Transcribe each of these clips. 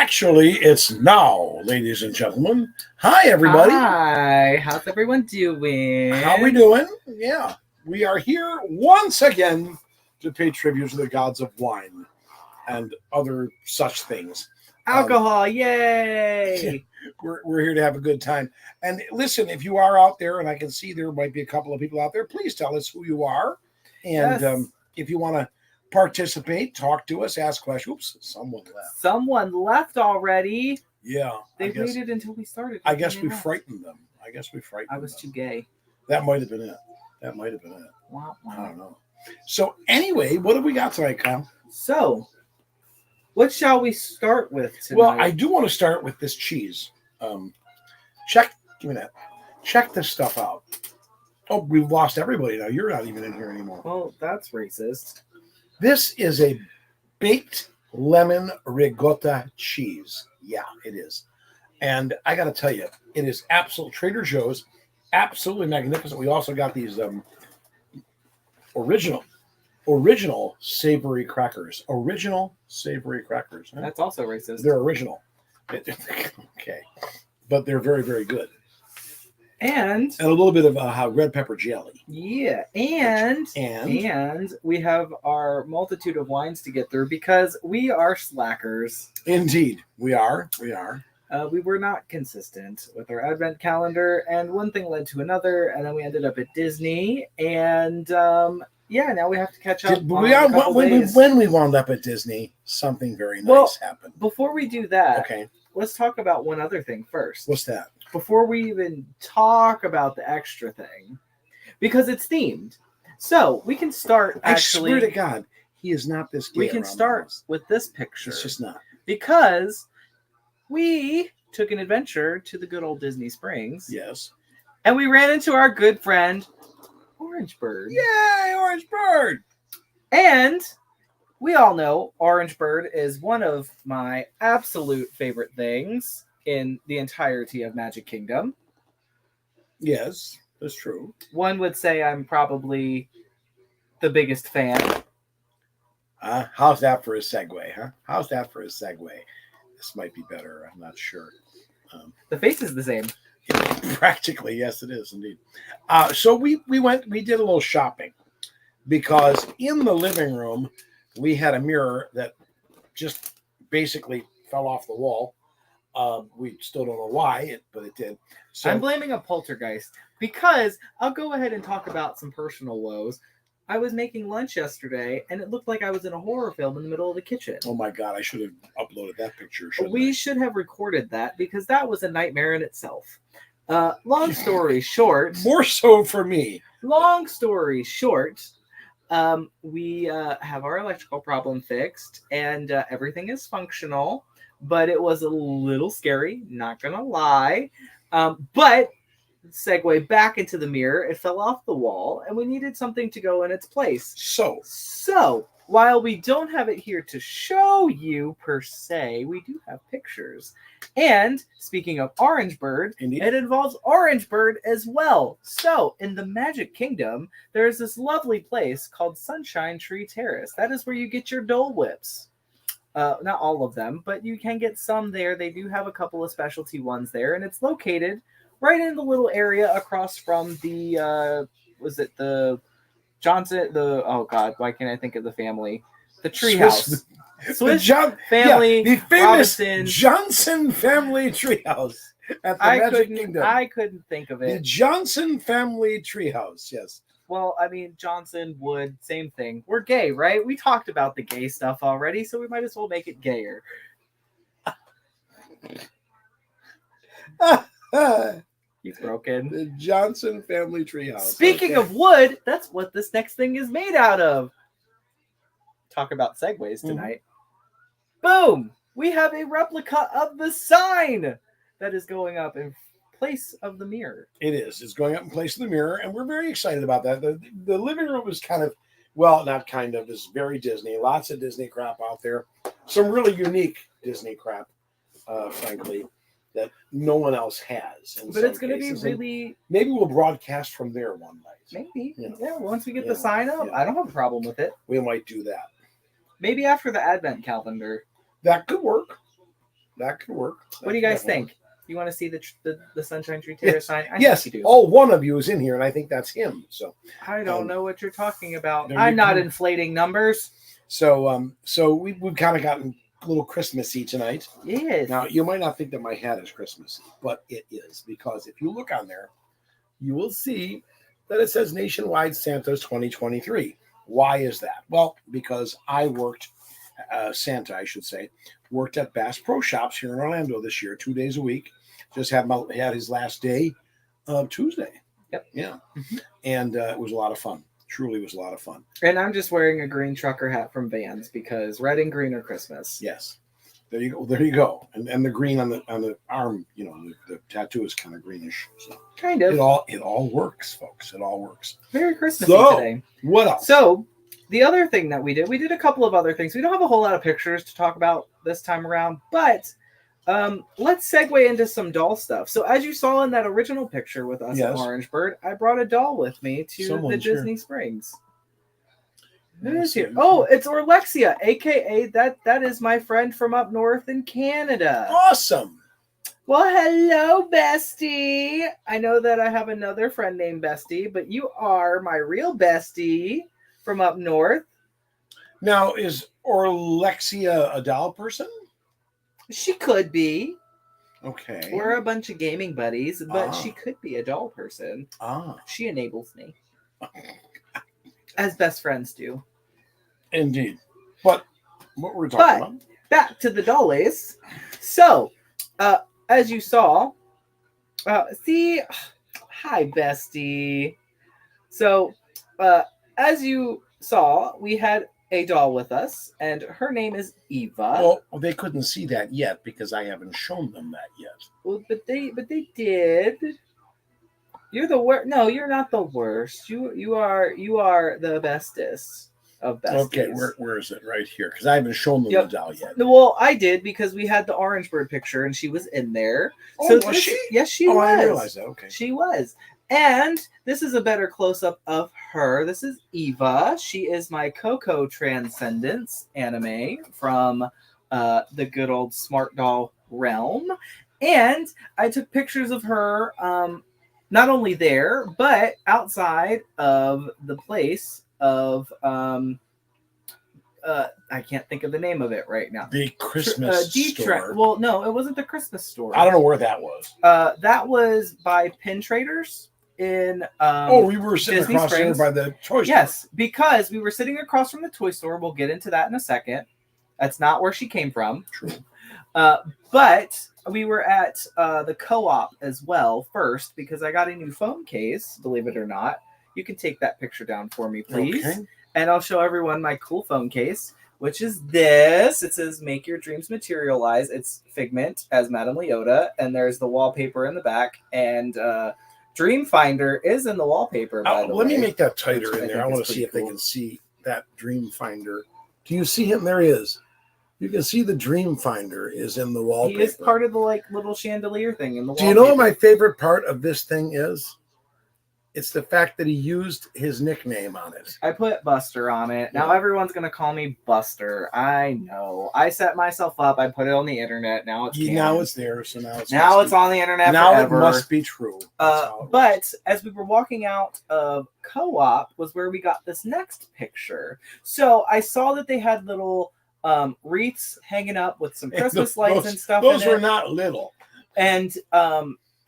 Actually, it's now, ladies and gentlemen. Hi, everybody. Hi, how's everyone doing? How we doing? Yeah, we are here once again to pay tribute to the gods of wine and other such things. Alcohol, yay! We're here to have a good time. And listen, if you are out there, and I can see there might be a couple of people out there, please tell us who you are. And Yes. if you want to participate, talk to us, ask questions. Oops, Someone left already. Yeah. They waited until we started. I guess we frightened them. I was too gay. That might have been it. Wow. I don't know. So anyway, what do we got tonight, Kyle? So, what shall we start with tonight? Well, I do want to start with this cheese. Give me that. Check this stuff out. Oh, we've lost everybody now. You're not even in here anymore. Well, that's racist. This is a baked lemon ricotta cheese. Yeah, it is. And I got to tell you, it is absolute Trader Joe's, absolutely magnificent. We also got these original savory crackers. Huh? That's also racist. They're original. Okay. But they're very, very good. And a little bit of red pepper jelly. Yeah, and we have our multitude of wines to get through because we are slackers. Indeed, we are. We were not consistent with our advent calendar, and one thing led to another, and then we ended up at Disney, and now we have to catch up. When we wound up at Disney, something very nice happened. Before we do that, okay, let's talk about one other thing first. What's that? Before we even talk about the extra thing, because it's themed. So we can start I swear to God, he is not this gay. We can start with this picture. It's just not. Because we took an adventure to the good old Disney Springs. Yes. And we ran into our good friend, Orange Bird. Yay, Orange Bird! And we all know Orange Bird is one of my absolute favorite things in the entirety of Magic Kingdom. Yes, that's true. One would say I'm probably the biggest fan. How's that for a segue, huh? This might be better. I'm not sure. The face is the same. Practically, yes, it is indeed. So we did a little shopping because in the living room we had a mirror that just basically fell off the wall. We still don't know why, but it did. So I'm blaming a poltergeist because I'll go ahead and talk about some personal woes. I was making lunch yesterday, and it looked like I was in a horror film in the middle of the kitchen. Oh my God, I should have uploaded that picture. We should have recorded that because that was a nightmare in itself. Long story short. More so for me. Long story short, we have our electrical problem fixed, and everything is functional. But it was a little scary, not gonna lie. But segue back into the mirror, it fell off the wall, and we needed something to go in its place. So while we don't have it here to show you per se, we do have pictures. And speaking of Orange Bird, indeed, it involves Orange Bird as well. So in the Magic Kingdom, there is this lovely place called Sunshine Tree Terrace. That is where you get your Dole Whips. Not all of them, but you can get some there. They do have a couple of specialty ones there, and it's located right in the little area across from the Johnson, oh God, why can't I think of the family? The Treehouse. Swiss family, the famous Robinson. Johnson family treehouse at the Magic Kingdom. I couldn't think of it. The Johnson family treehouse, yes. Well, I mean, Johnson, Wood, same thing. We're gay, right? We talked about the gay stuff already, so we might as well make it gayer. He's broken. The Johnson family treehouse. Speaking of wood, that's what this next thing is made out of. Talk about segues tonight. Mm-hmm. Boom! We have a replica of the sign that is going up in place of the mirror. It is. It's going up in place of the mirror, and we're very excited about that. The living room is is very Disney. Lots of Disney crap out there. Some really unique Disney crap, frankly, that no one else has. But it's going to be really... Maybe we'll broadcast from there one night. Maybe. Yeah, once we get the sign up, I don't have a problem with it. We might do that. Maybe after the Advent calendar. That could work. That could work. What do you guys think? You want to see the Sunshine Tree Terrace sign? I yes. think you do. Oh, one of you is in here, and I think that's him. So I don't know what you're talking about. there I'm you not go. inflating numbers. So we've kind of gotten a little Christmassy tonight. Yes. Now you might not think that my hat is Christmassy, but it is, because if you look on there, you will see that it says Nationwide Santa's 2023. Why is that? Well, because I worked, Santa, I should say, worked at Bass Pro Shops here in Orlando this year, 2 days a week. Just had his last day Tuesday. Yep. Yeah. Mm-hmm. And it was a lot of fun. Truly was a lot of fun. And I'm just wearing a green trucker hat from Vans because red and green are Christmas. Yes. There you go. There you go. And the green on the arm, the tattoo is kind of greenish. So kind of. It all works, folks. It all works. Very Christmassy today. What else? So the other thing that we did a couple of other things. We don't have a whole lot of pictures to talk about this time around, but let's segue into some doll stuff. So as you saw in that original picture with us at Orangeburg, I brought a doll with me to the Disney Springs. Who is here? Oh, it's Orlexia, aka that is my friend from up north in Canada. Awesome. Well, hello, bestie. I know that I have another friend named Bestie, but you are my real bestie from up north. Now, is Orlexia a doll person? She could be. Okay. We're a bunch of gaming buddies, but she could be a doll person. She enables me. As best friends do. Indeed. But what we're talking about. Back to the dollies. So, as you saw, hi, bestie. So, as you saw, we had a doll with us, and her name is Eva. Well, they couldn't see that yet because I haven't shown them that yet. Well, but they did. You're the worst. No, you're not the worst. You are the bestest of besties. Okay, where is it? Right here, because I haven't shown them the doll yet. Well, I did because we had the Orangeburg picture and she was in there. Oh, so was she? Yes, she was. Oh, I didn't realize that. Okay, she was. And this is a better close-up of her. This is Eva. She is my Coco Transcendence anime from the good old Smart Doll realm. And I took pictures of her not only there, but outside of the place of I can't think of the name of it right now. The Christmas store. Well, no, it wasn't the Christmas store. I don't know where that was. That was by Pin Traders in we were sitting Disney across Springs. there by the toy store. Yes, because we were sitting across from the toy store. We'll get into that in a second. That's not where she came from. True. But we were at the co-op as well first because I got a new phone case, believe it or not. You can take that picture down for me, please. Okay. And I'll show everyone my cool phone case, which is this. It says, "Make your dreams materialize." It's Figment as Madame Leota. And there's the wallpaper in the back. And Dream Finder is in the wallpaper, by the way. Let me make that tighter in there. I want to see if they can see that Dream Finder. Do you see him? There he is. You can see the Dream Finder is in the wallpaper. He is part of the little chandelier thing in the wallpaper. Do you know what my favorite part of this thing is? It's the fact that he used his nickname on it. I put Buster on it. Now everyone's going to call me Buster. I know. I set myself up. I put it on the internet. Now it's now it's there. So now it's on the internet now forever. It must be true. But as we were walking out of Co-op was where we got this next picture. So I saw that they had little wreaths hanging up with some Christmas lights and stuff. Those were not little. And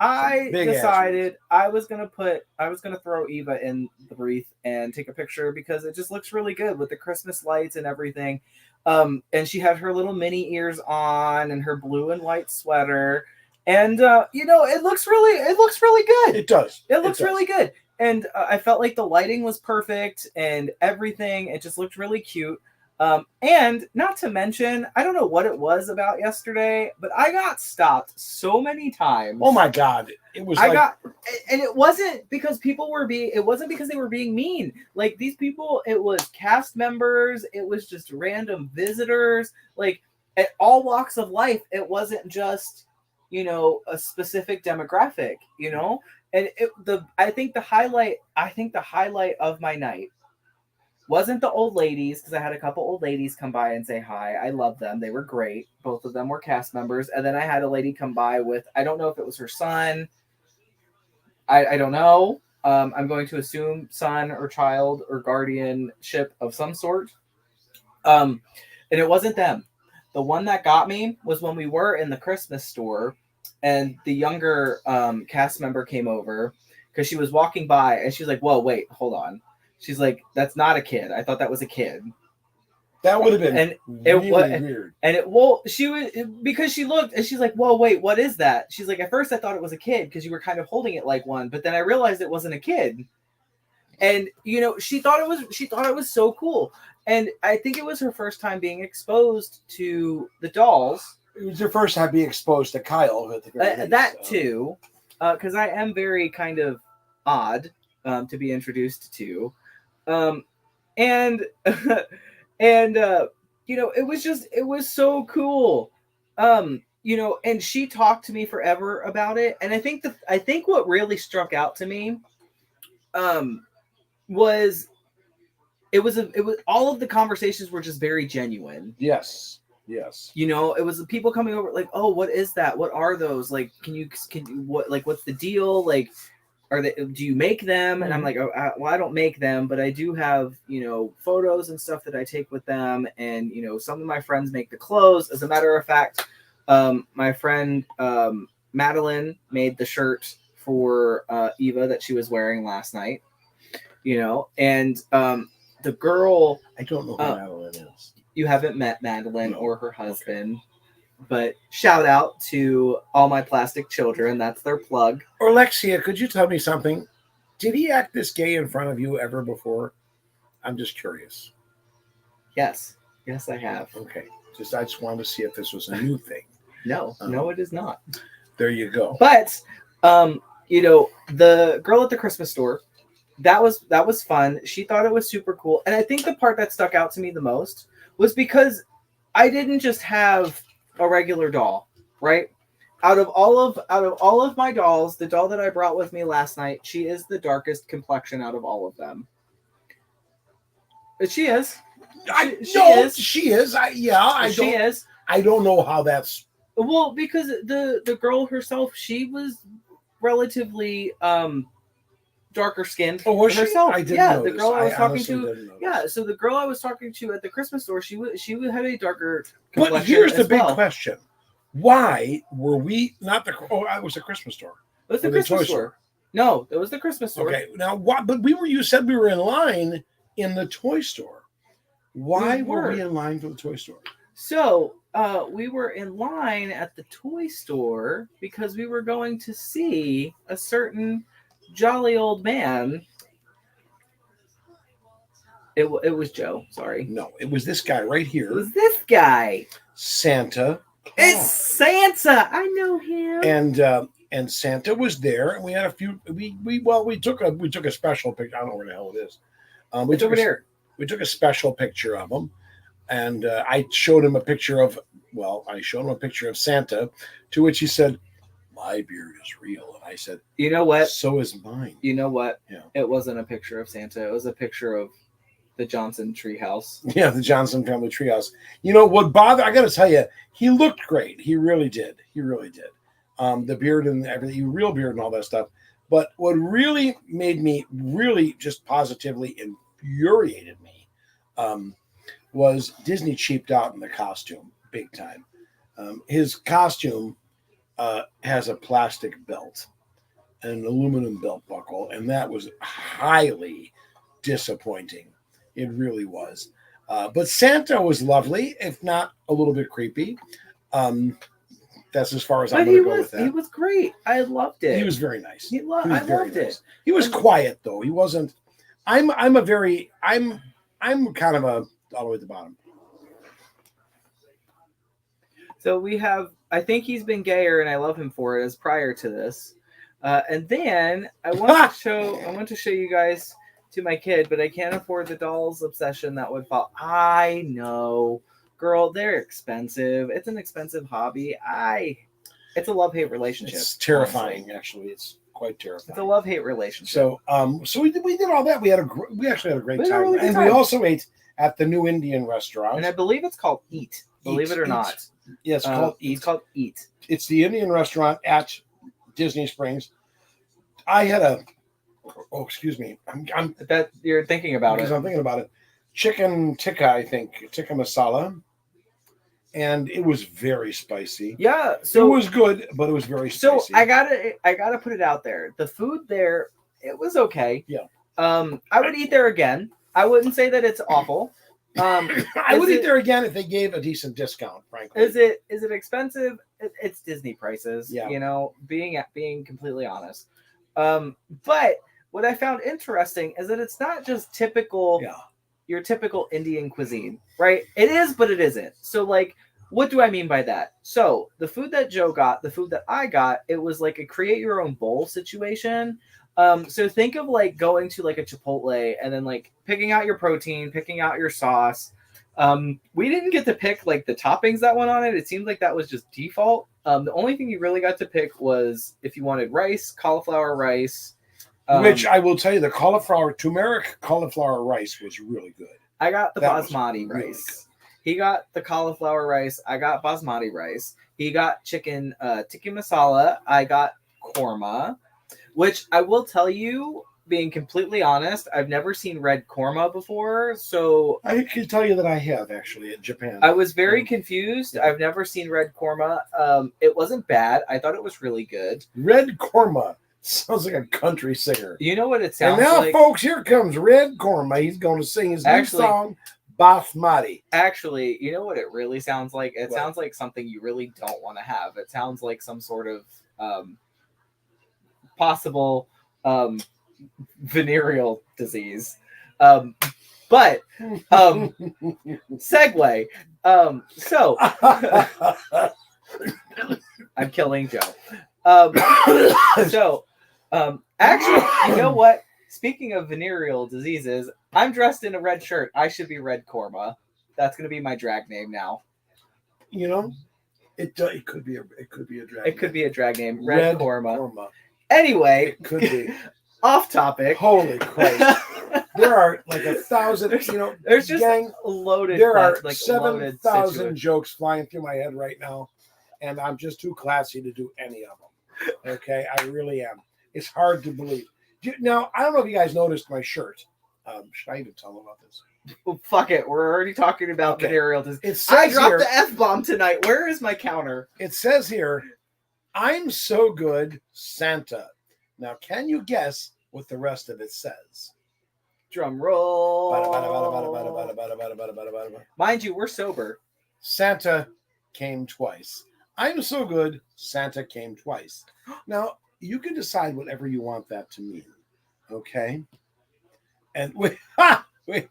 I decided I was gonna throw Eva in the wreath and take a picture because it just looks really good with the Christmas lights and everything. And she had her little mini ears on and her blue and white sweater. And it looks really good. It does. It looks really good. And I felt like the lighting was perfect and everything. It just looked really cute. And not to mention, I don't know what it was about yesterday, but I got stopped so many times. Oh my God. It was and it wasn't because it wasn't because they were being mean. Like these people, it was cast members. It was just random visitors, like at all walks of life. It wasn't just, a specific demographic, and I think the highlight of my night Wasn't the old ladies, because I had a couple old ladies come by and say hi. I love them. They were great. Both of them were cast members. And then I had a lady come by with, I don't know if it was her son. I don't know. I'm going to assume son or child or guardianship of some sort. And it wasn't them. The one that got me was when we were in the Christmas store and the younger cast member came over because she was walking by and she was like, whoa, wait, hold on. She's like, that's not a kid. I thought that was a kid. That would have been and really weird. And it, well, she was, because she looked and she's like, whoa, wait, what is that? She's like, at first I thought it was a kid because you were kind of holding it like one, but then I realized it wasn't a kid. And, you know, she thought it was so cool. And I think it was her first time being exposed to the dolls. It was your first time being exposed to Kyle at the very least, that too, because I am very kind of odd to be introduced to. And and you know, it was so cool. You know, and she talked to me forever about it. And I think what really struck out to me was it was all of the conversations were just very genuine. Yes. You know, it was the people coming over like, oh, what is that? What are those? Like, can you what, like, what's the deal? Like, do you make them? And I'm like, oh, well, I don't make them, but I do have, you know, photos and stuff that I take with them. And, you know, some of my friends make the clothes. As a matter of fact, my friend Madeline made the shirt for Eva that she was wearing last night, you know, and the girl, I don't know who Madeline is. You haven't met Madeline or her husband. Okay. But shout out to all my plastic children. That's their plug. Or Alexia, could you tell me something? Did he act this gay in front of you ever before? I'm just curious. Yes. Yes, I have. Okay. I just wanted to see if this was a new thing. No, it is not. There you go. But, you know, the girl at the Christmas store, that was fun. She thought it was super cool. And I think the part that stuck out to me the most was because I didn't just have a regular doll, right? Out of all of my dolls, the doll that I brought with me last night, she is the darkest complexion out of all of them. But she is. She is. I don't know how that's. Well, because the girl herself, she was relatively darker skinned herself. I didn't know the girl I was talking to. Yeah, so the girl I was talking to at the Christmas store, she had a darker complexion. But here's the big question: why were we not the? Oh, it was the Christmas store. It was the Christmas store. No, it was the Christmas store. Okay, now what? But you said we were in line in the toy store. Why were we in line for the toy store? So we were in line at the toy store because we were going to see a certain jolly old man. It was Joe. Sorry. No, it was this guy right here. It was this guy. Santa. It's Santa. I know him. And Santa was there, and we had a few. We took a special picture. I don't know where the hell it is. We took a special picture of him, and I showed him a picture of Santa, to which he said, "My beard is real." And I said, "You know what? So is mine." You know what? Yeah. It wasn't a picture of Santa. It was a picture of the Johnson treehouse. Yeah, the Johnson family treehouse. You know what bothered? I got to tell you, he looked great. He really did. The beard and everything, real beard and all that stuff. But what really made me really just positively infuriated me was Disney cheaped out in the costume big time. His costume has a plastic belt, an aluminum belt buckle, and that was highly disappointing. It really was. But Santa was lovely, if not a little bit creepy. That's as far as I'm going to go with that. He was great. I loved it. He was very nice. I loved it. He was quiet though. He wasn't. I'm kind of a all the way at the bottom. So we have. I think he's been gayer, and I love him for it. As prior to this, and then I want to show you guys to my kid, but I can't afford the dolls obsession that would fall. I know. Girl, they're expensive. It's an expensive hobby. It's a love-hate relationship. It's terrifying, honestly. Actually. It's quite terrifying. It's a love-hate relationship. So we did all that. We actually had a great We had a time, really good and time. we also ate at the new Indian restaurant. And I believe it's called Eat. Believe it or not. Yes, It's called Eat. It's the Indian restaurant at Disney Springs. I had a. Oh, excuse me. I'm That you're thinking about because it. I'm thinking about it. Chicken tikka, I think tikka masala, and it was very spicy. Yeah. It So was good, but it was very spicy. So I gotta put it out there. The food there, it was okay. Yeah. I would eat there again. I wouldn't say that it's awful. I would eat there again if they gave a decent discount. Frankly, Is it expensive? It's Disney prices. Yeah. You know, being completely honest. But what I found interesting is that it's not just typical. Yeah. Your typical Indian cuisine, right? It is, but it isn't. So like. What do I mean by that? So the food that Joe got, the food that I got, it was like a create your own bowl situation. So think of like going to like a Chipotle and then like picking out your protein, picking out your sauce. We didn't get to pick like the toppings that went on it. It seemed like that was just default. The only thing you really got to pick was if you wanted rice, cauliflower rice. Which I will tell you, the turmeric cauliflower rice was really good. I got the That was basmati really rice. good. He got the cauliflower rice. I got basmati rice. He got chicken tikka masala. I got korma, which I will tell you, being completely honest, I've never seen red korma before. So I can tell you that I have actually in Japan. I was very confused. I've never seen red korma. It wasn't bad. I thought it was really good. Red korma sounds like a country singer. You know what it sounds and now, like? folks, here comes Red Korma. He's going to sing his new song, Basmati. Actually, you know what it really sounds like? It What? sounds like something you really don't want to have. It sounds like some sort of possible venereal disease. But segue. So I'm killing Joe. Actually, you know what? Speaking of venereal diseases, I'm dressed in a red shirt. I should be Red Korma. That's going to be my drag name now. You know, it could be a drag. It could be a drag name, Red Korma. Korma. Anyway, It could be. off topic. Holy Christ! There are like 1,000. There's just gang, loaded. there are like 7,000 jokes flying through my head right now, and I'm just too classy to do any of them. Okay, I really am. It's hard to believe. Now, I don't know if you guys noticed my shirt. Should I even tell them about this? Well, fuck it. We're already talking about venereal disease. It says I dropped here, the F-bomb tonight. Where is my counter? It says here, I'm so good, Santa. Now, can you guess what the rest of it says? Drum roll. Bada. Mind you, we're sober. Santa came twice. I'm so good, Santa came twice. Now, you can decide whatever you want that to mean. Okay? And wait, this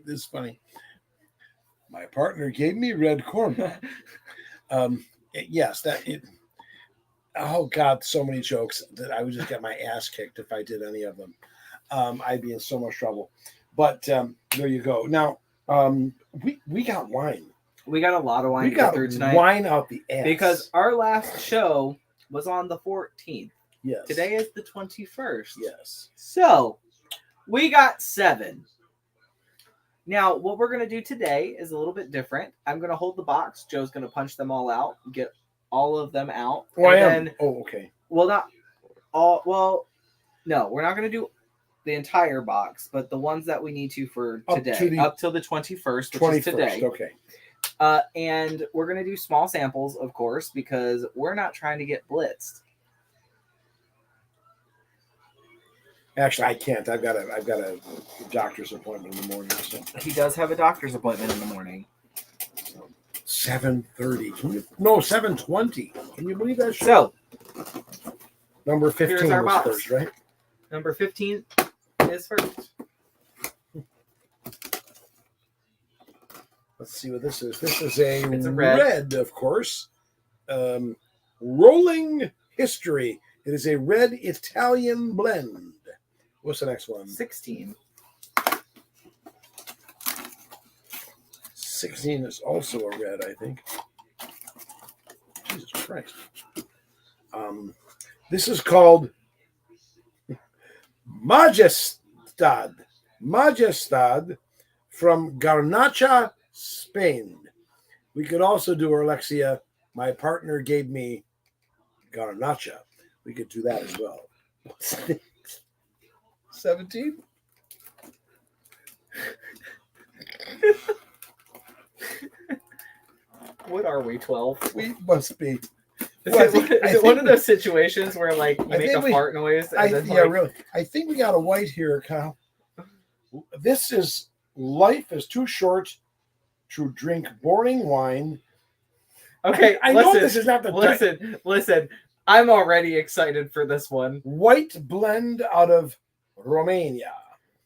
is funny. My partner gave me red korma. Yes, that it. Oh God, so many jokes that I would just get my ass kicked if I did any of them. I'd be in so much trouble. But there you go. Now, we got wine. We got a lot of wine We to got get through tonight. wine out the ass. Because our last show was on the 14th. yes, Today is the 21st. yes. So, we got 7. Now, what we're going to do today is a little bit different. I'm going to hold the box. Joe's going to punch them all out, get all of them out. Oh, I am. Then, Oh, okay. well, not all. Well, no, we're not going to do the entire box, but the ones that we need to for today, up till the 21st, which is today. Okay. And we're going to do small samples, of course, because we're not trying to get blitzed. Actually, I can't. I've got a doctor's appointment in the morning. So. He does have a doctor's appointment in the morning. 7:30. No, 7:20. Can you believe that shit? So, number 15 here's our was box. first, right? Number 15 is first. Let's see what this is. This is a red. red, of course. Rolling History. It is a red Italian blend. What's the next one? 16. 16 is also a red, I think. Jesus Christ. This is called Majestad. Majestad from Garnacha, Spain. We could also do, Alexia, my partner gave me Garnacha. We could do that as well. 17? What are we, 12? We must be. Is Well, it one of those situations where like you make a fart noise? And then, yeah, really. I think we got a white here, Kyle. This is life is too short to drink boring wine. Okay, I know this is not the listen. I'm already excited for this one. White blend out of Romania.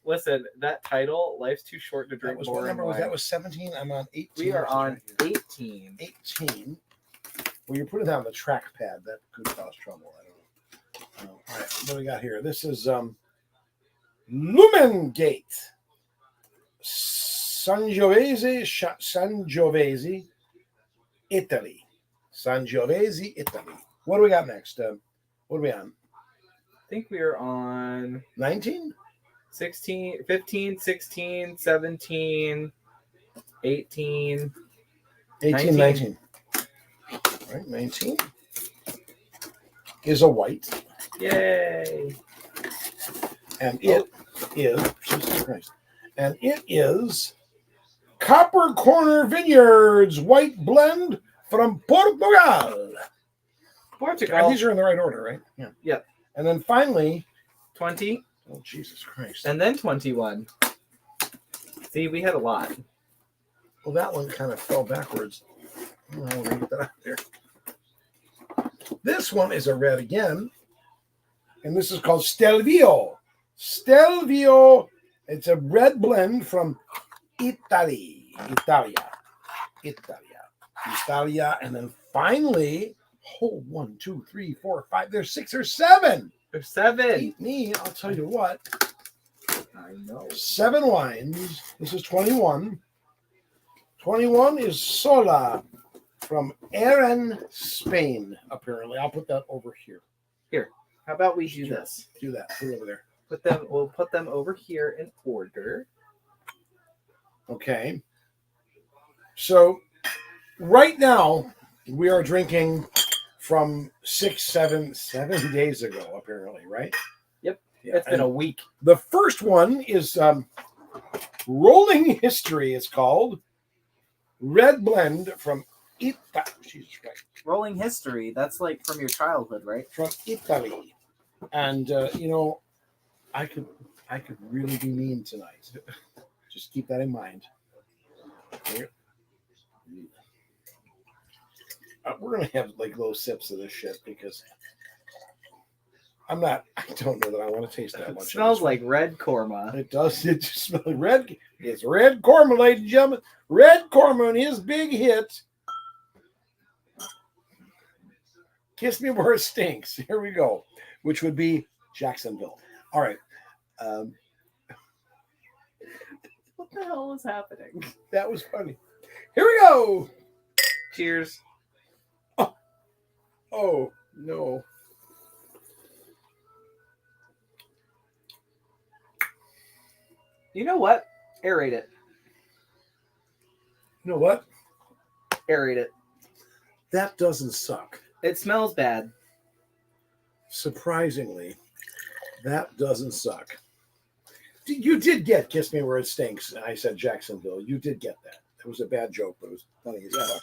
Listen, that title, "Life's Too Short to Drink What Boring number Wine." was that? Was 17? I'm on 18. We are on 18. 18. Well, you put it on the trackpad. That could cause trouble. I don't know. All right, what do we got here? This is Lumengate. Sangiovese, Italy. Sangiovese, Italy. What do we got next? What are we on? I think we are on 19? 16, 15, 16, 17, 18. 18, 19. All right, 19 is a white. Yay. And it is, Jesus Christ, and it is Copper Corner Vineyards White Blend from Portugal. Portugal. These are in the right order, right? Yeah. Yep. And then finally, 20. oh, Jesus Christ. And then 21. See, we had a lot. Well, that one kind of fell backwards. I don't know how we're going to get that out there. This one is a red again. And this is called Stelvio. Stelvio. It's a red blend from Italy. Italia. And then finally, 1, 2, 3, 4, 5. There's 6 or 7. There's 7. Beat me, I'll tell you what. I know. 7 wines. This is 21. 21 is Sola from Aaron, Spain, apparently. I'll put that over here. Here. How about we do this? Do that. Put it over there. We'll put them over here in order. Okay. So right now we are drinking from 7 days ago, apparently, right? Yep. Yeah, it's been a week. The first one is Rolling History, it's called. Red blend from Italy. Jesus Christ. Rolling History. That's like from your childhood, right? From Italy. And you know, I could really be mean tonight. Just keep that in mind. We're gonna have like little sips of this shit because I don't know that I want to taste that It much. smells like red korma. It does. It just smells like red. It's red korma, ladies and gentlemen. Red korma and his big hit. Kiss Me Where It Stinks. Here we go. Which would be Jacksonville. All right. What the hell is happening? That was funny. Here we go. Cheers. Oh, no. You know what? Aerate it. You know what? Aerate it. That doesn't suck. It smells bad. Surprisingly, that doesn't suck. You did get Kiss Me Where It Stinks, and I said Jacksonville. You did get that. It was a bad joke, but it was funny as fuck.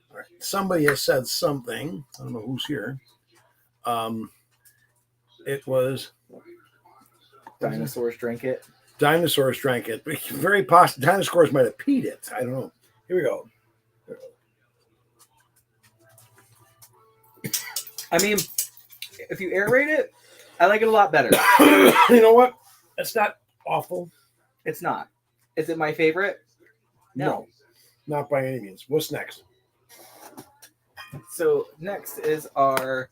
All right. Somebody has said something. I don't know who's here. It was Dinosaurs drink it. Dinosaurs drank it. Very possible. Dinosaurs might have peed it. I don't know. Here we go. I mean, if you aerate it, I like it a lot better. You know what? It's not awful. It's not. Is it my favorite? No. Not by any means. What's next? So next is our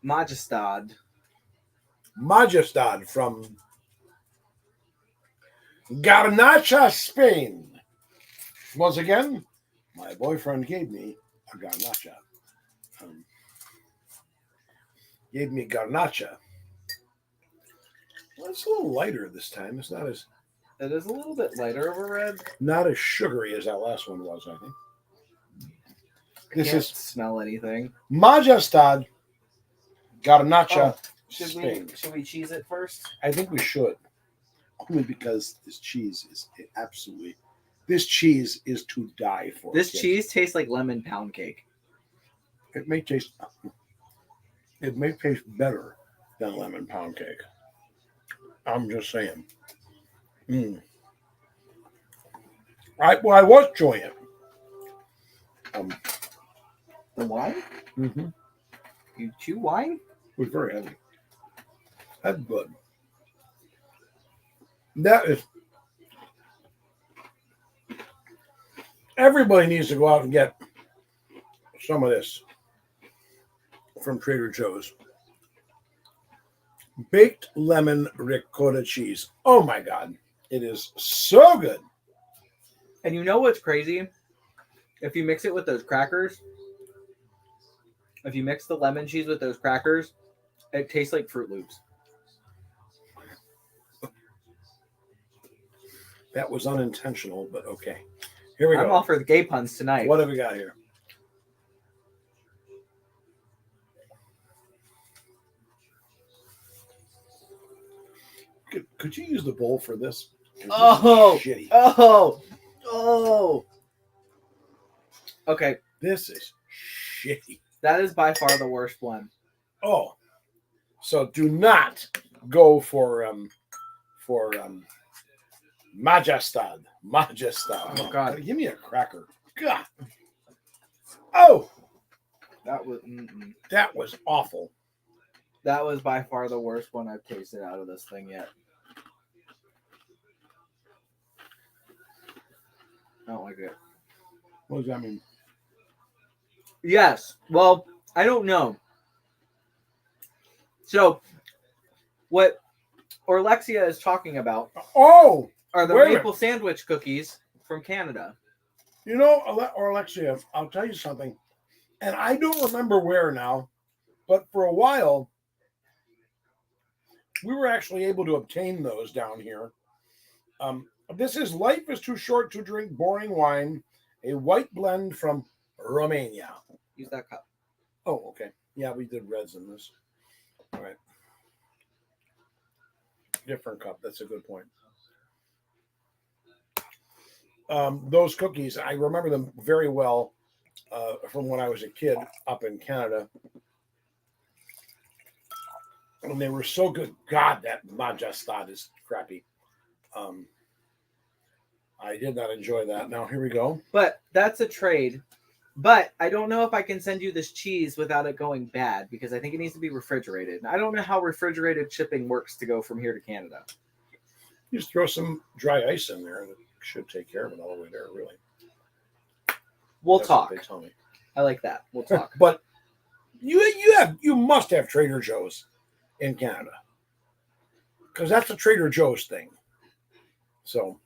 Majestad. Majestad from Garnacha, Spain. Once again, my boyfriend gave me a Garnacha. gave me garnacha. Well, it's a little lighter this time. It's not as It is a little bit lighter of a red. not as sugary as that last one was, I think. This Can't is smell anything. Majestad Garnacha Should Spain. we cheese it first? I think we should. Only because this cheese is absolutely. This cheese is to die for. This kids. cheese tastes like lemon pound cake. It may taste. It may taste better than lemon pound cake. I'm just saying. I was enjoying it. The wine? Mm-hmm. You chew wine? It was very heavy. That's good. That is. Everybody needs to go out and get some of this from Trader Joe's. Baked lemon ricotta cheese. Oh my God. It is so good. And you know what's crazy? If you mix it with those crackers, if you mix the lemon cheese with those crackers, it tastes like Fruit Loops. That was unintentional, but okay. Here we go. I'm all for the gay puns tonight. What have we got here? Could you use the bowl for this? Oh, shitty. Oh. Okay, This is shitty. that is by far the worst one. Oh, so do not go for Majestad. Oh, God. Give me a cracker. God. Oh, That was that was awful. that was by far the worst one I've tasted out of this thing yet. I don't like it. What does that mean? Yes. Well, I don't know. So, what Orlexia is talking about Oh, are the wait a minute. maple sandwich cookies from Canada. You know, or Alexia, I'll tell you something. And I don't remember where now, but for a while, we were actually able to obtain those down here. This is Life is Too Short to Drink Boring Wine, a white blend from Romania. Use that cup. Oh, okay. Yeah, we did reds in this. All right. Different cup. That's a good point. Those cookies, I remember them very well from when I was a kid up in Canada. And they were so good. God, that Majestad is crappy. I did not enjoy that. Now, here we go. But that's a trade. But I don't know if I can send you this cheese without it going bad because I think it needs to be refrigerated. And I don't know how refrigerated shipping works to go from here to Canada. You just throw some dry ice in there and it should take care of it all the way there, really. We'll That's talk. what they tell me. I like that. We'll talk. But you must have Trader Joe's in Canada because that's a Trader Joe's thing. So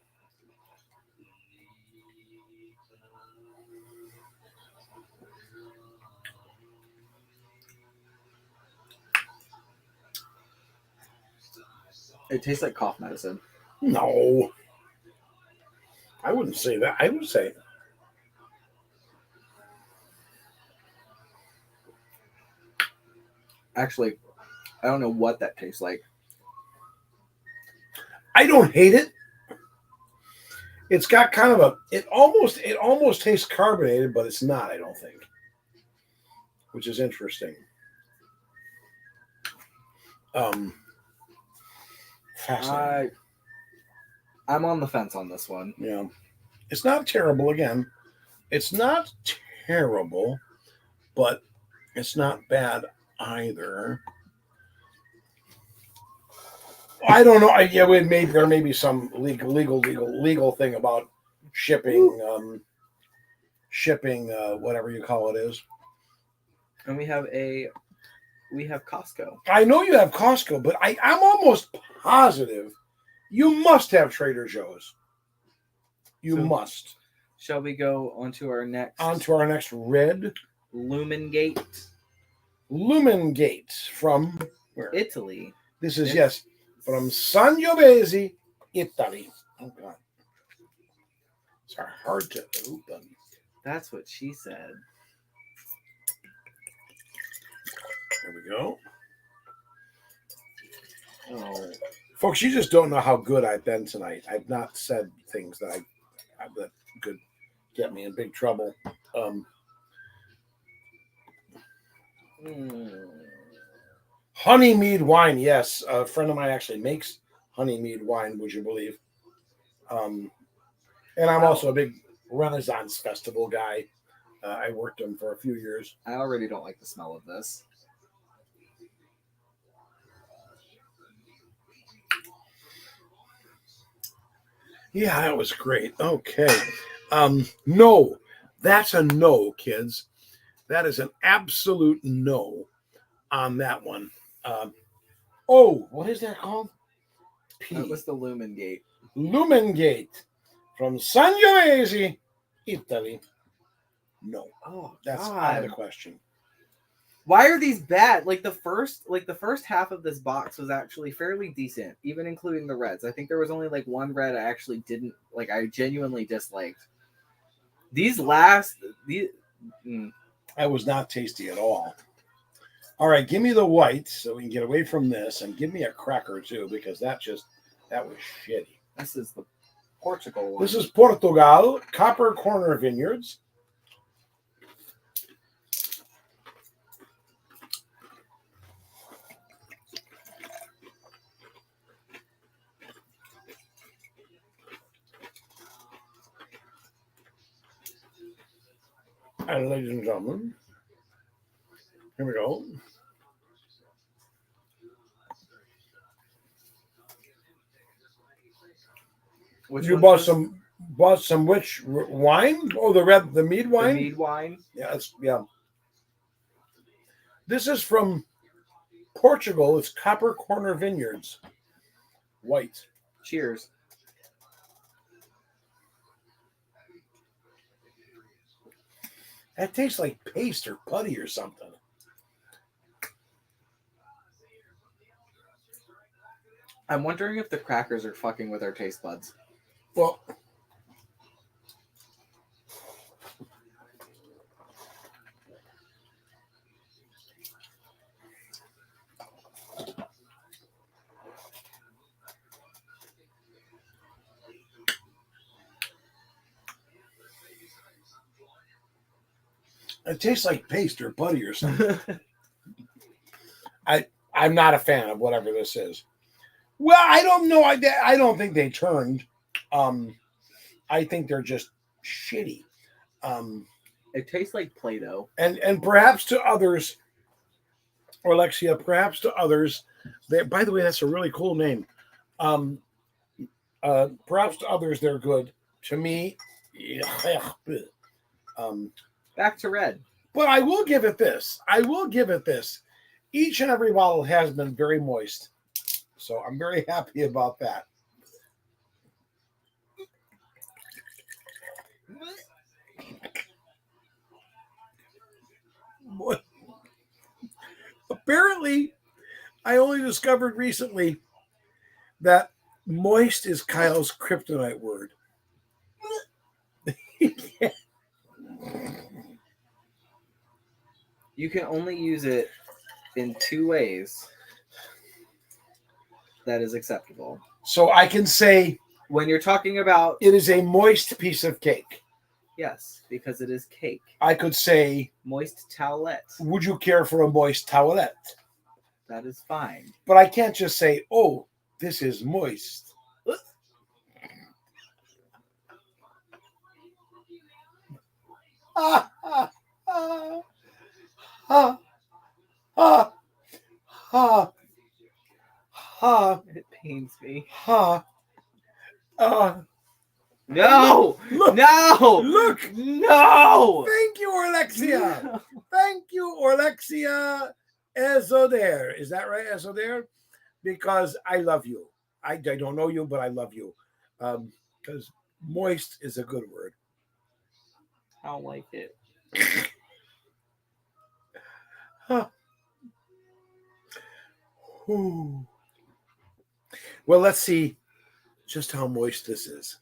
It tastes like cough medicine. no, I wouldn't say that. I would say Actually, I don't know what that tastes like. I don't hate it. It's got kind of it almost tastes carbonated, but it's not, I don't think. Which is interesting. Fascinating. I'm on the fence on this one. Yeah. It's not terrible again. It's not terrible, but it's not bad either. I don't know. There may be some legal thing about shipping, whatever you call it is. And we have Costco. I know you have Costco, but I'm almost positive you must have Trader Joe's. You must. Shall we go on to our next On to our next red. Lumengate? Lumengate from where? Italy. This is, Yes. yes, from Sangiovese, Italy. Oh, God. It's hard to open. That's what she said. There we go. Oh, Folks, you just don't know how good I've been tonight. I've not said things that that could get me in big trouble. Honey mead wine, yes. A friend of mine actually makes honey mead wine, would you believe? And I'm also a big Renaissance Festival guy. I worked them for a few years. I already don't like the smell of this. Yeah, that was great. Okay. No, that's a no, kids. That is an absolute no on that one. What is that called? That was the Lumengate. Lumengate from Sangiovese, Italy. No, Oh, that's God. out of the question. Why are these bad? Like the first half of this box was actually fairly decent, even including the reds. I think there was only like one red I actually didn't like. I genuinely disliked. That was not tasty at all. All right, give me the white so we can get away from this, and give me a cracker too, because that was shitty. This is the Portugal one. This is Portugal, Copper Corner Vineyards. And ladies and gentlemen, here we go. You bought some which wine? Oh, the mead wine. The mead wine. Yeah. This is from Portugal. It's Copper Corner Vineyards. White. Cheers. That tastes like paste or putty or something. I'm wondering if the crackers are fucking with our taste buds. Well, it tastes like paste or putty or something. I'm not a fan of whatever this is. Well, I don't know. I don't think they turned. I think they're just shitty. It tastes like Play-Doh. And perhaps to others, or Alexia, perhaps to others, by the way, that's a really cool name. Perhaps to others, they're good. To me, back to red. But I will give it this. Each and every bottle has been very moist. So I'm very happy about that. Apparently, I only discovered recently that moist is Kyle's kryptonite word. You can only use it in two ways that is acceptable. So I can say, when you're talking about, it is a moist piece of cake. Yes, because it is cake. I could say, moist towelette. Would you care for a moist towelette? That is fine. But I can't just say, oh, this is moist. It pains me. No! Look! No! Look! No! Thank you, Orlexia. No. Thank you, Orlexia Ezoder. Is that right, Ezoder? Because I love you. I don't know you, but I love you. Because moist is a good word. I don't like it. Ooh. Well, let's see just how moist this is.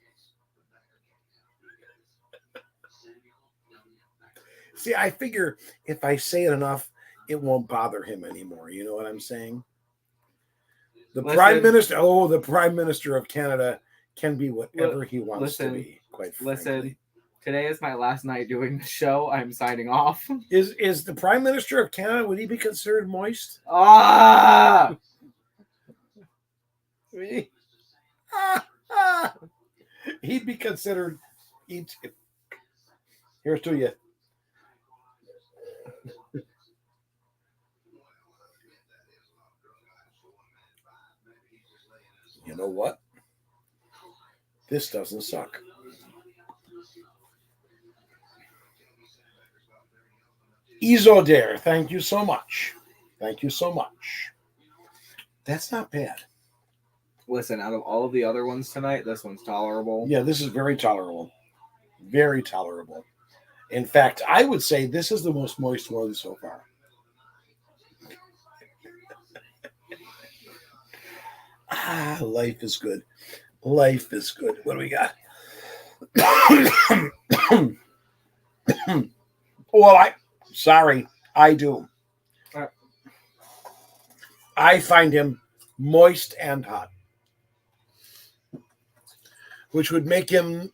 See, I figure if I say it enough, it won't bother him anymore. You know what I'm saying? The Prime Minister of Canada can be whatever he wants to be, quite frankly. Today is my last night doing the show. I'm signing off. Is the Prime Minister of Canada, would he be considered moist? Ah! He'd be considered. Here's to you. You know what? This doesn't suck. Isodare, thank you so much. Thank you so much. That's not bad. Listen, out of all of the other ones tonight, this one's tolerable. Yeah, this is very tolerable. Very tolerable. In fact, I would say this is the most moist one so far. Life is good. Life is good. What do we got? Well, I do. I find him moist and hot, which would make him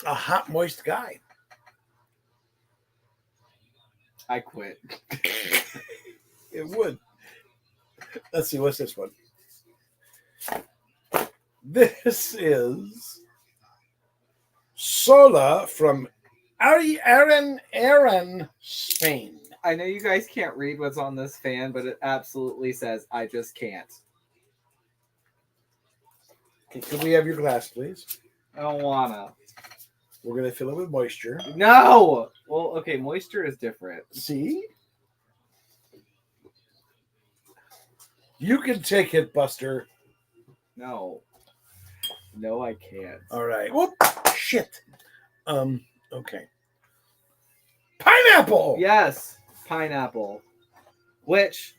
a hot, moist guy. I quit. It would. Let's see, what's this one? This is Sola from Aaron, Spain. I know you guys can't read what's on this fan, but it absolutely says, I just can't. Okay, can we have your glass, please? I don't wanna. We're going to fill it with moisture. No! Well, okay, moisture is different. See? You can take it, Buster. No. No, I can't. All right. Whoop! Shit. Okay. Pineapple! Yes, pineapple. Which,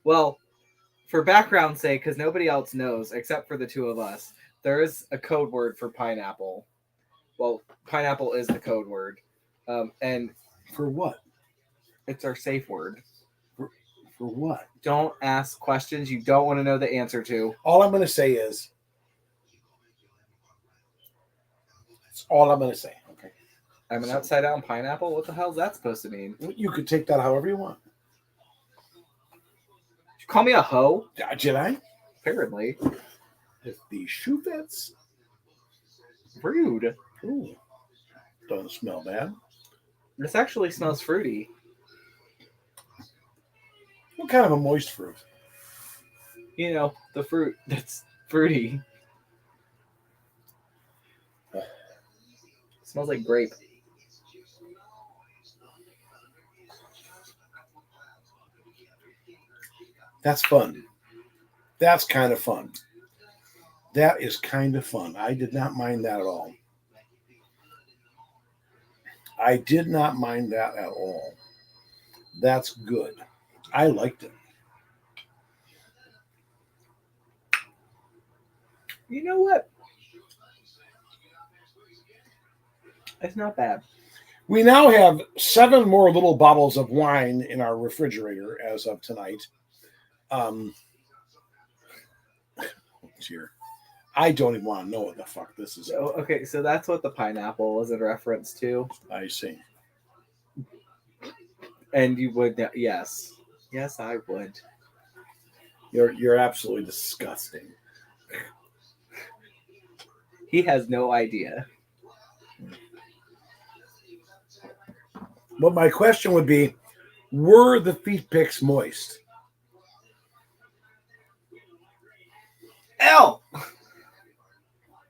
well, for background's sake, because nobody else knows except for the two of us, there is a code word for pineapple. Well, pineapple is the code word. And for what? It's our safe word. For what? Don't ask questions you don't want to know the answer to. All I'm going to say is, that's all I'm going to say. Okay. I'm an upside down pineapple? What the hell is that supposed to mean? You could take that however you want. Did you call me a hoe? Did I? Apparently. If the shoe fits. Rude. Ooh. Doesn't smell bad. This actually smells fruity. What kind of a moist fruit? You know, the fruit that's fruity. Smells like grape. That's fun. That's kind of fun. That is kind of fun. I did not mind that at all. I did not mind that at all. That's good. I liked it. You know what? It's not bad. We now have 7 more little bottles of wine in our refrigerator as of tonight. Here. I don't even want to know what the fuck this is. So, okay, so that's what the pineapple was in reference to. I see. And you would, yes. Yes, I would. You're absolutely disgusting. He has no idea. But my question would be, were the feet picks moist? L.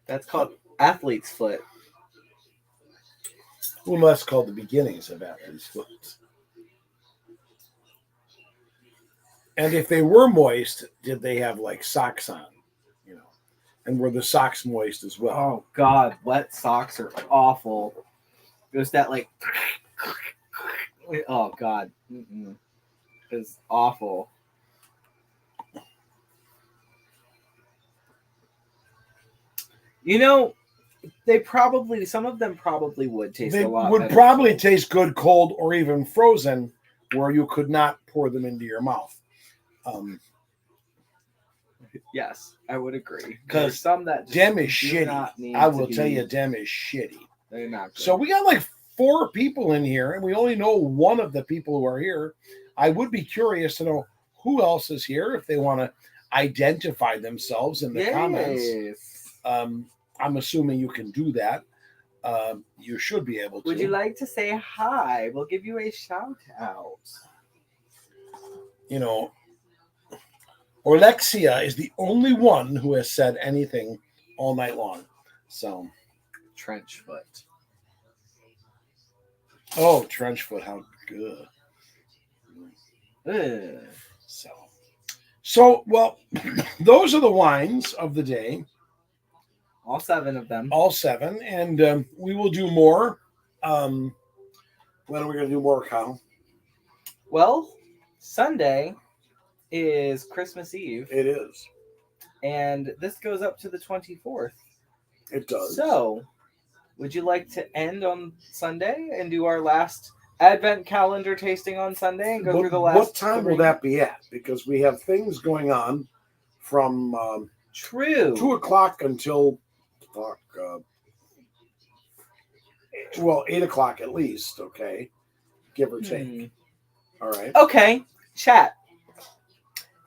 That's called athlete's foot. Well, that's called the beginnings of athlete's foot. And if they were moist, did they have like socks on? You know, and were the socks moist as well? Oh God, wet socks are awful. There's that like, oh God, it's awful. You know, some of them probably would taste They a lot would better. probably taste good cold or even frozen, where you could not pour them into your mouth. Yes, I would agree. 'Cause There's some that just Dem is do shitty. not need I to will tell be- you, Dem is shitty. They're not good. So we got like 4 people in here, and we only know one of the people who are here. I would be curious to know who else is here if they want to identify themselves in the comments. Yes. I'm assuming you can do that. You should be able to. Would you like to say hi? We'll give you a shout out. You know, Orlexia is the only one who has said anything all night long. So, Trench foot. oh, Trenchfoot, how good. Ugh. So well, those are the wines of the day. All 7 of them. All 7, and we will do more. When are we going to do more, Kyle? Well, Sunday is Christmas Eve. It is. And this goes up to the 24th. It does. So, would you like to end on Sunday and do our last Advent calendar tasting on Sunday and go through the last? What time will that be at? Because we have things going on from True. 2 o'clock until 8 o'clock at least. Okay, give or take. All right. Okay, chat.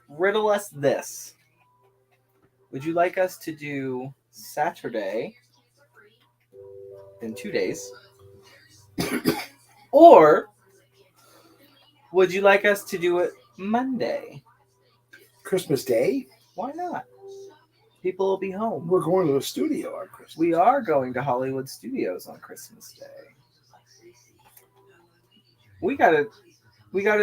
Riddle us this. Would you like us to do Saturday in 2 days? Or would you like us to do it Monday? Christmas Day? Why not? People will be home. We're going to the studio on Christmas. We are going to Hollywood Studios on Christmas Day. We got a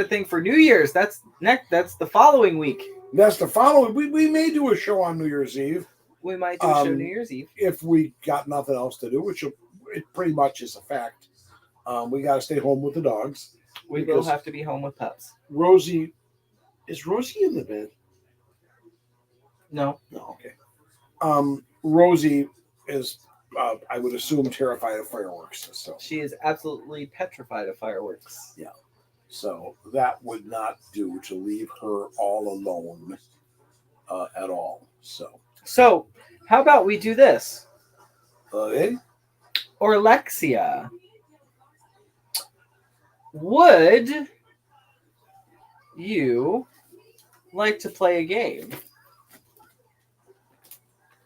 thing for New Year's. That's the following week. That's the following. We may do a show on New Year's Eve. We might do a show New Year's Eve if we got nothing else to do, which it pretty much is a fact. We got to stay home with the dogs. We will have to be home with pups. Rosie, is Rosie in the bed? No. Okay. Rosie is, I would assume, terrified of fireworks. So she is absolutely petrified of fireworks. Yeah. So that would not do to leave her all alone at all. So how about we do this? Okay. Orlexia, would you like to play a game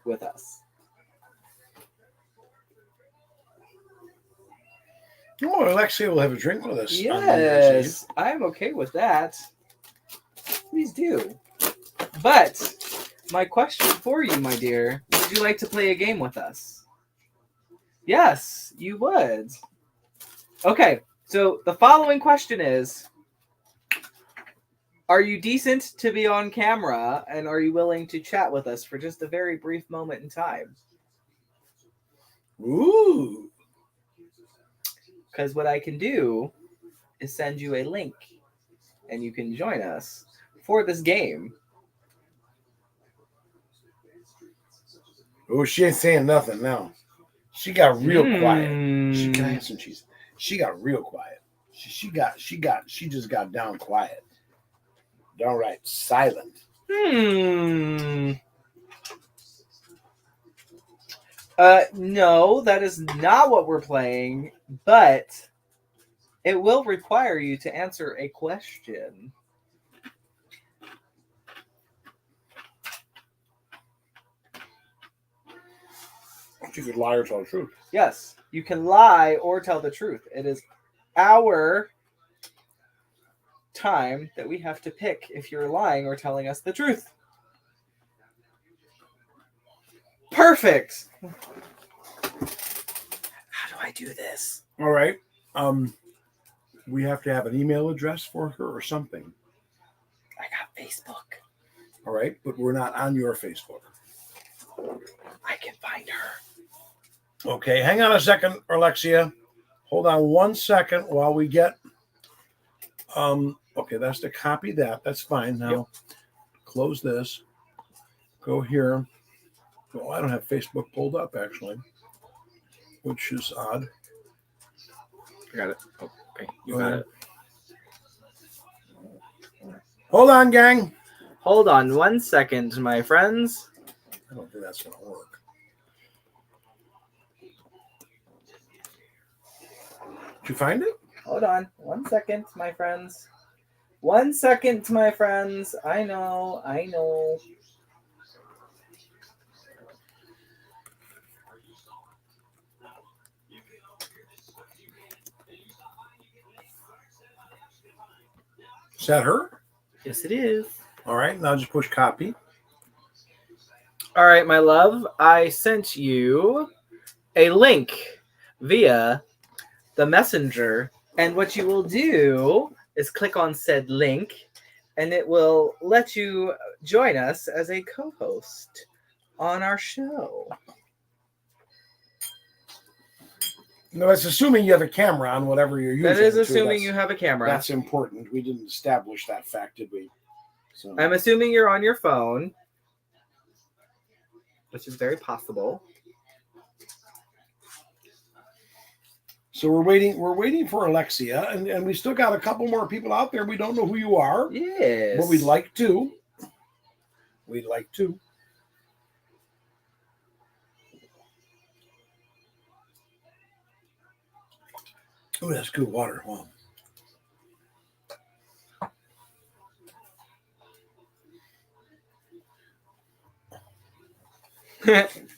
with us? Oh, Alexia will have a drink with us. Yes, I'm okay with that. Please do. But my question for you, my dear, would you like to play a game with us? Yes, you would. Okay, so the following question is, are you decent to be on camera, and are you willing to chat with us for just a very brief moment in time? Ooh. Because what I can do is send you a link, and you can join us for this game. Oh, she ain't saying nothing now. She got real quiet. Can I have some cheese? She got real quiet. She just got down quiet. Downright silent. No, that is not what we're playing, but it will require you to answer a question. You could lie or tell the truth. Yes, you can lie or tell the truth. It is our time that we have to pick if you're lying or telling us the truth. Perfect. How do I do this? All right. We have to have an email address for her or something. I got Facebook. All right, but we're not on your Facebook. I can find her. Okay, hang on a second, Alexia. Hold on 1 second while we get. Okay, that's to copy that. That's fine. Now, Close this. Go here. Well, I don't have Facebook pulled up actually, which is odd. I got it. Oh, okay, you Oh, got yeah. it. Hold on, gang. Hold on 1 second, my friends. I don't think that's going to work. Did you find it? Hold on 1 second, my friends. 1 second, my friends. I know. Is that her? Yes, it is. All right. Now just push copy. All right, my love. I sent you a link via the messenger. And what you will do is click on said link, and it will let you join us as a co-host on our show. No, it's assuming you have a camera on whatever you're using. That is too. assuming you have a camera. That's important. We didn't establish that fact, did we? So I'm assuming you're on your phone, which is very possible. So we're waiting for Alexia, and we still got a couple more people out there. We don't know who you are. Yes. But we'd like to. We'd like to. Oh, that's good water. Wow.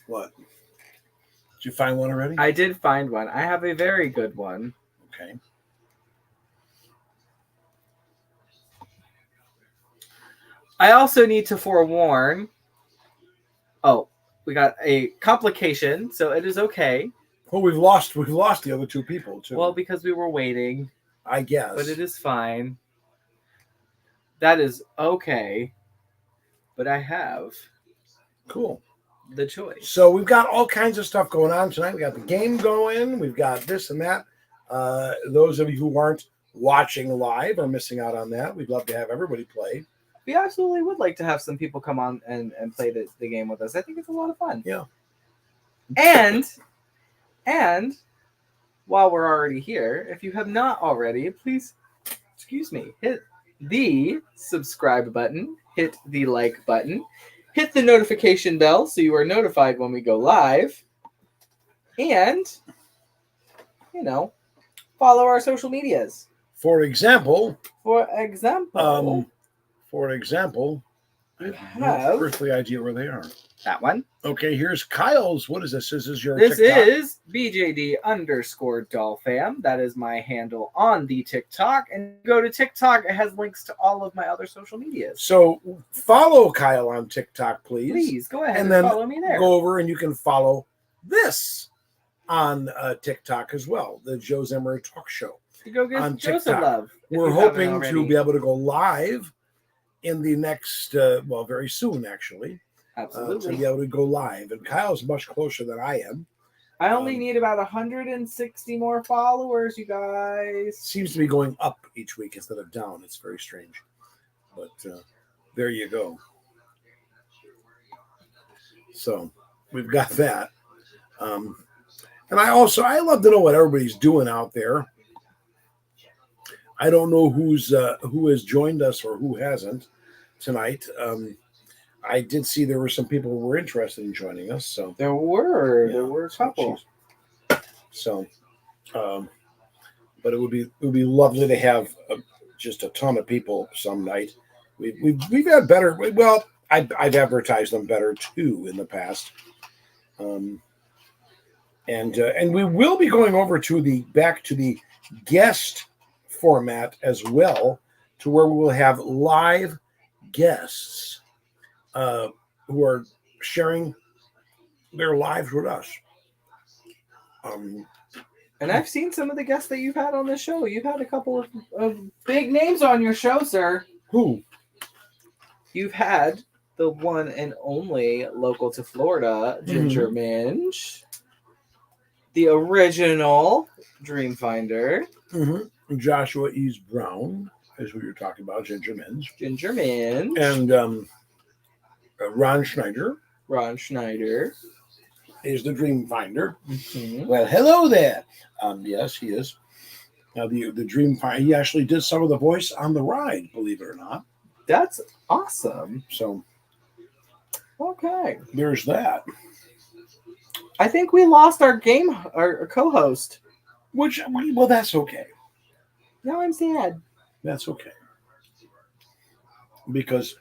What? Did you find one already? I did find one. I have a very good one. Okay. I also need to forewarn. Oh, we got a complication, so it is okay. Well, we've lost the other two people too. Well, because we were waiting, I guess. but it is fine. That is okay. But I have cool. The choice. So we've got all kinds of stuff going on tonight. We got the game going. We've got this and that. Those of you who aren't watching live are missing out on that. We'd love to have everybody play. We absolutely would like to have some people come on and play the game with us. I think it's a lot of fun. Yeah. And while we're already here, if you have not already, please, hit the subscribe button, hit the like button, hit the notification bell so you are notified when we go live, and, follow our social medias. For example, we have earthly idea where they are. That one. Okay, here's Kyle's. What is this? This is your This TikTok? is BJD_dollfam. That is my handle on the TikTok. And go to TikTok. It has links to all of my other social medias. So follow Kyle on TikTok, please. Please go ahead and and then follow me there. Go over and you can follow this on TikTok as well. The Joe Zimmer Talk Show. You go get on Joseph TikTok. love. We're hoping to be able to go live in the next, very soon, actually. Absolutely. To be able to go live. And Kyle's much closer than I am. I only need about 160 more followers, you guys. Seems to be going up each week instead of down. It's very strange. But there you go. So we've got that. And I love to know what everybody's doing out there. I don't know who has joined us or who hasn't tonight. I did see there were some people who were interested in joining us. So there were a couple. So, but it would be lovely to have just a ton of people some night. We've had better. Well, I've advertised them better too in the past. And we will be going over to back to the guest format as well, to where we will have live guests who are sharing their lives with us. And I've seen some of the guests that you've had on the show. You've had a couple of big names on your show, sir. Who? You've had the one and only local to Florida, Ginger Minge. The original Dreamfinder. Mm-hmm. Joshua E's Brown is who you're talking about, Ginger Minge. Ginger Minge. And Ron Schneider. Ron Schneider. is the dream finder. Mhm. Well, hello there. Yes, he is. The dream finder. He actually did some of the voice on the ride, believe it or not. That's awesome. So Okay. there's that. I think we lost our co-host. Well, that's okay. Now I'm sad. That's okay. Because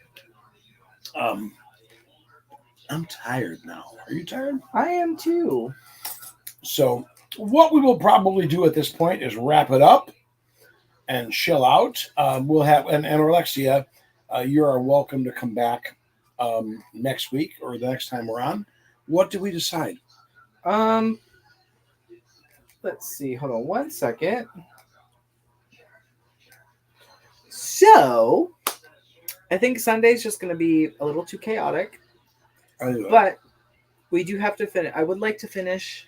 I'm tired now. Are you tired? I am too. So what we will probably do at this point is wrap it up and chill out. We'll have and Alexia, you are welcome to come back next week or the next time we're on. What did we decide? Let's see. Hold on one second. So, I think Sunday's just going to be a little too chaotic, but we do have to finish. I would like to finish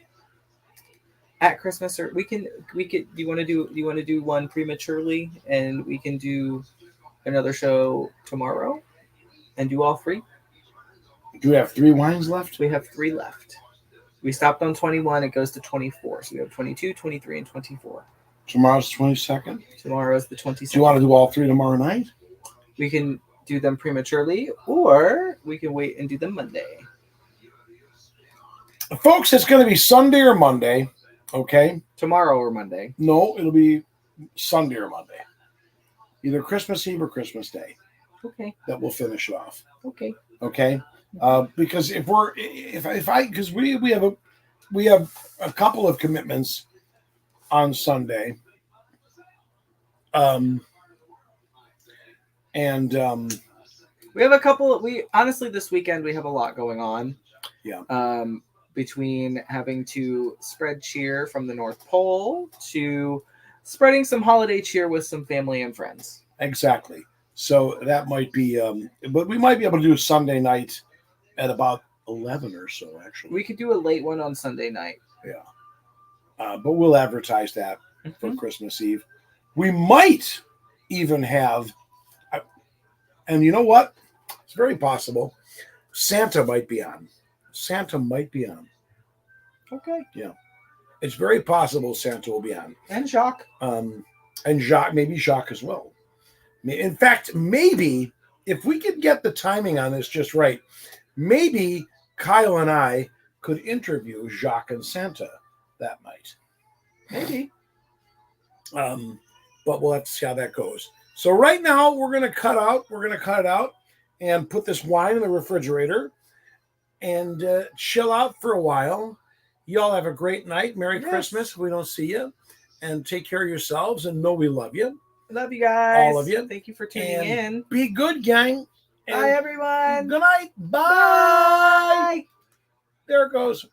at Christmas, or we could. Do you want to do one prematurely, and we can do another show tomorrow, and do all three? Do we have 3 wines left? We have 3 left. We stopped on 21. It goes to 24. So we have 22, 23, and 24. Tomorrow's 22nd. Tomorrow is the 22nd. Do you want to do all 3 tomorrow night? We can do them prematurely, or we can wait and do them Monday. Folks, it's going to be Sunday or Monday. Okay. Tomorrow or Monday. No, it'll be Sunday or Monday. Either Christmas Eve or Christmas Day. Okay. That will finish it off. Okay. Okay. Because because we have a couple of commitments on Sunday. We have a couple. We honestly this weekend we have a lot going on. Yeah. Between having to spread cheer from the North Pole to spreading some holiday cheer with some family and friends. Exactly. So that might be, but we might be able to do Sunday night at about 11 or so. Actually, we could do a late one on Sunday night. Yeah. But we'll advertise that for Christmas Eve. We might even have, and you know what? It's very possible. Santa might be on. Okay. Yeah. It's very possible Santa will be on. And Jacques. And Jacques, maybe Jacques as well. In fact, maybe if we could get the timing on this just right, maybe Kyle and I could interview Jacques and Santa that night. Maybe. But we'll have to see how that goes. So right now we're going to cut it out and put this wine in the refrigerator and chill out for a while. Y'all have a great night. Merry Christmas if we don't see you. And take care of yourselves and know we love you. Love you guys. All of you. Thank you for tuning in. Be good, gang. Bye, everyone. Good night. Bye. There it goes.